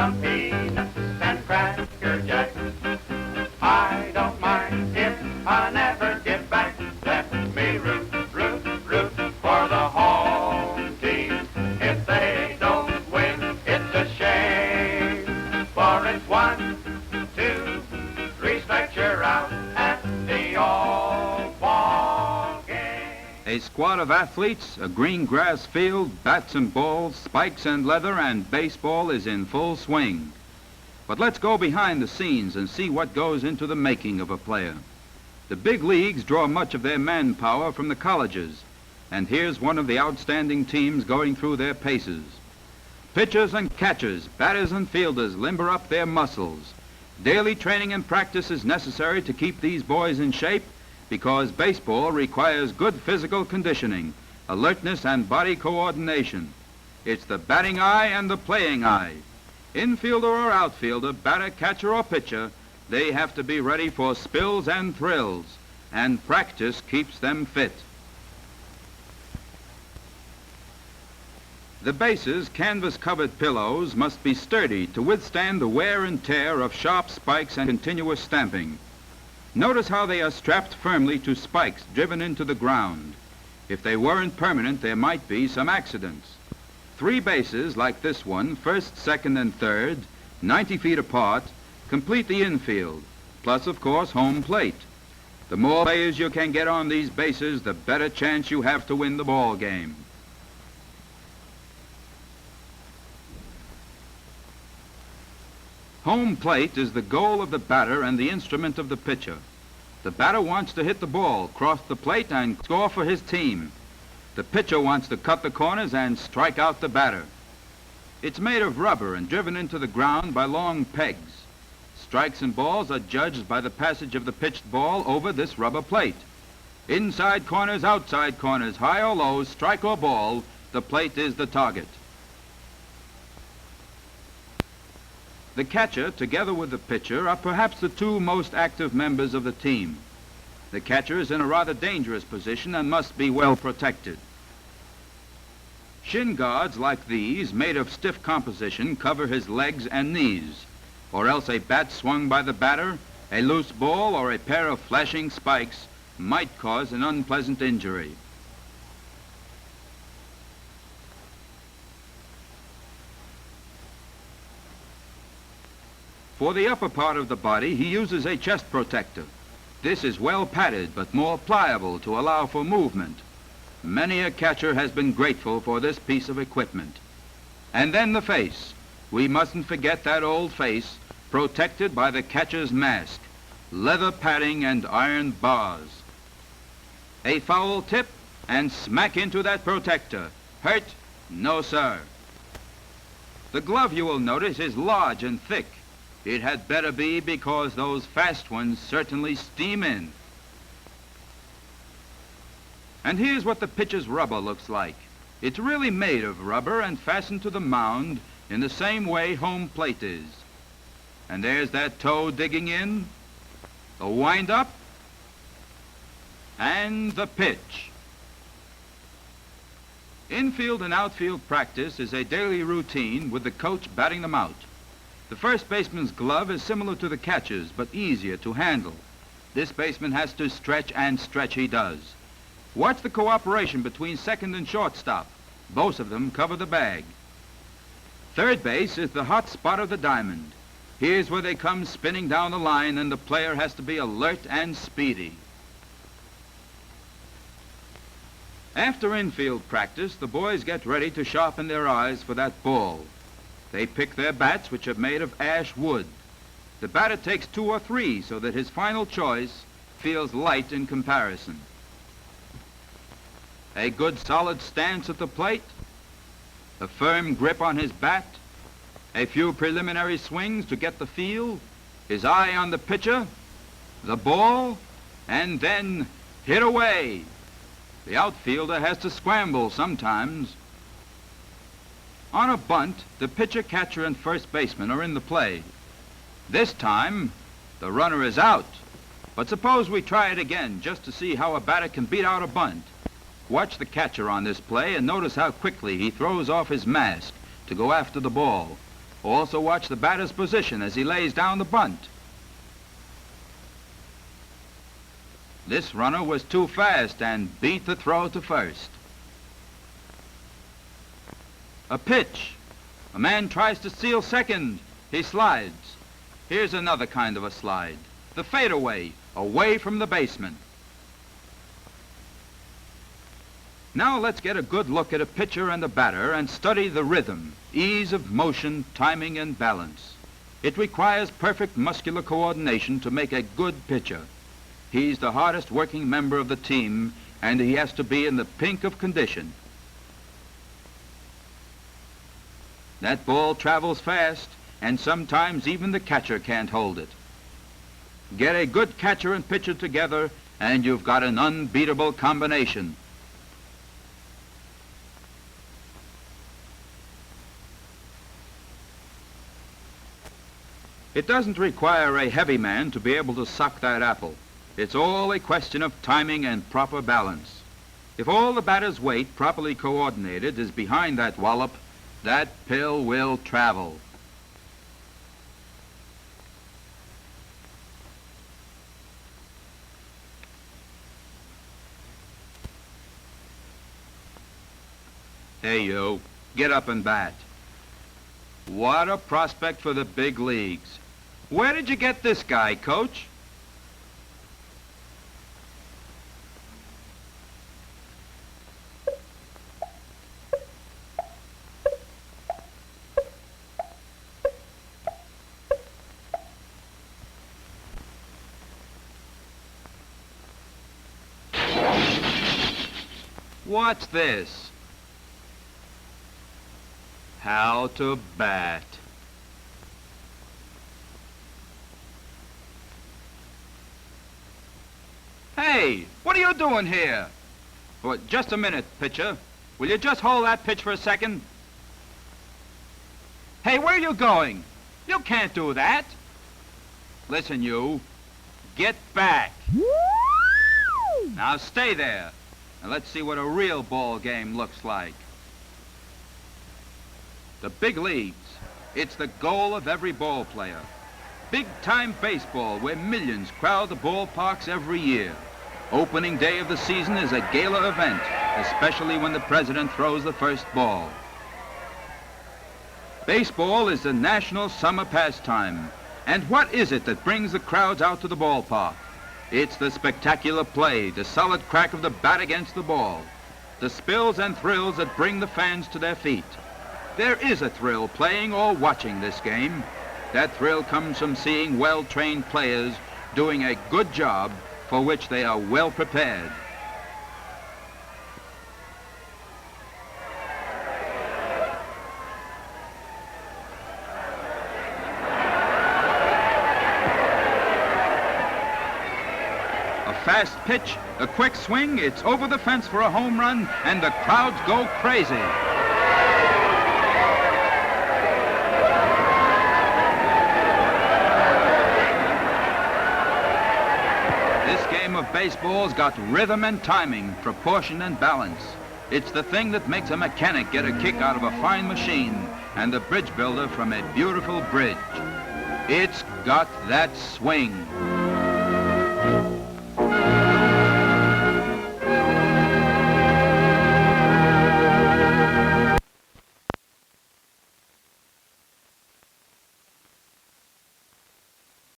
some peanuts and cracker jack. I don't mind if I never get back. Let me root, root, root for the home team. If they don't win, it's a shame. For it's 1, 2, 3 strikes, you're out at the old ball game. A squad of athletes, a green grass field, bats and balls, spikes and leather, and baseball is in full swing. But let's go behind the scenes and see what goes into the making of a player. The big leagues draw much of their manpower from the colleges, and here's one of the outstanding teams going through their paces. Pitchers and catchers, batters and fielders limber up their muscles. Daily training and practice is necessary to keep these boys in shape, because baseball requires good physical conditioning, alertness, and body coordination. It's the batting eye and the playing eye. Infielder or outfielder, batter, catcher, or pitcher, they have to be ready for spills and thrills, and practice keeps them fit. The bases, canvas-covered pillows, must be sturdy to withstand the wear and tear of sharp spikes and continuous stamping. Notice how they are strapped firmly to spikes driven into the ground. If they weren't permanent, there might be some accidents. 3 bases, like this one, first, second, and third, 90 feet apart, complete the infield, plus, of course, home plate. The more players you can get on these bases, the better chance you have to win the ball game. Home plate is the goal of the batter and the instrument of the pitcher. The batter wants to hit the ball, cross the plate, and score for his team. The pitcher wants to cut the corners and strike out the batter. It's made of rubber and driven into the ground by long pegs. Strikes and balls are judged by the passage of the pitched ball over this rubber plate. Inside corners, outside corners, high or low, strike or ball, the plate is the target. The catcher, together with the pitcher, are perhaps the 2 most active members of the team. The catcher is in a rather dangerous position and must be well protected. Shin guards like these, made of stiff composition, cover his legs and knees, or else a bat swung by the batter, a loose ball, or a pair of flashing spikes might cause an unpleasant injury. For the upper part of the body, he uses a chest protector. This is well padded but more pliable to allow for movement. Many a catcher has been grateful for this piece of equipment. And then the face. We mustn't forget that old face, protected by the catcher's mask, leather padding and iron bars. A foul tip and smack into that protector. Hurt? No, sir. The glove, you will notice, is large and thick. It had better be, because those fast ones certainly steam in. And here's what the pitcher's rubber looks like. It's really made of rubber and fastened to the mound in the same way home plate is. And there's that toe digging in, the wind-up, and the pitch. Infield and outfield practice is a daily routine with the coach batting them out. The first baseman's glove is similar to the catcher's, but easier to handle. This baseman has to stretch, and stretch he does. Watch the cooperation between second and shortstop. Both of them cover the bag. Third base is the hot spot of the diamond. Here's where they come spinning down the line, and the player has to be alert and speedy. After infield practice, the boys get ready to sharpen their eyes for that ball. They pick their bats, which are made of ash wood. The batter takes 2 or 3 so that his final choice feels light in comparison. A good solid stance at the plate, a firm grip on his bat, a few preliminary swings to get the feel, his eye on the pitcher, the ball, and then hit away. The outfielder has to scramble sometimes. On a bunt, the pitcher, catcher, and first baseman are in the play. This time, the runner is out. But suppose we try it again just to see how a batter can beat out a bunt. Watch the catcher on this play and notice how quickly he throws off his mask to go after the ball. Also watch the batter's position as he lays down the bunt. This runner was too fast and beat the throw to first. A pitch. A man tries to steal second. He slides. Here's another kind of a slide. The fadeaway, away from the baseman. Now let's get a good look at a pitcher and a batter and study the rhythm, ease of motion, timing, and balance. It requires perfect muscular coordination to make a good pitcher. He's the hardest working member of the team, and he has to be in the pink of condition. That ball travels fast, and sometimes even the catcher can't hold it. Get a good catcher and pitcher together, and you've got an unbeatable combination. It doesn't require a heavy man to be able to suck that apple. It's all a question of timing and proper balance. If all the batter's weight, properly coordinated, is behind that wallop, that pill will travel. Hey, you, get up and bat. What a prospect for the big leagues. Where did you get this guy, Coach? What's this? How to bat. Hey, what are you doing here? Oh, just a minute, pitcher. Will you just hold that pitch for a second? Hey, where are you going? You can't do that. Listen, you. Get back. Now stay there. And let's see what a real ball game looks like. The big leagues. It's the goal of every ball player. Big-time baseball where millions crowd the ballparks every year. Opening day of the season is a gala event, especially when the president throws the first ball. Baseball is the national summer pastime. And what is it that brings the crowds out to the ballpark? It's the spectacular play, the solid crack of the bat against the ball, the spills and thrills that bring the fans to their feet. There is a thrill playing or watching this game. That thrill comes from seeing well-trained players doing a good job for which they are well prepared. Fast pitch, a quick swing, it's over the fence for a home run, and the crowds go crazy. This game of baseball's got rhythm and timing, proportion and balance. It's the thing that makes a mechanic get a kick out of a fine machine and the bridge builder from a beautiful bridge. It's got that swing.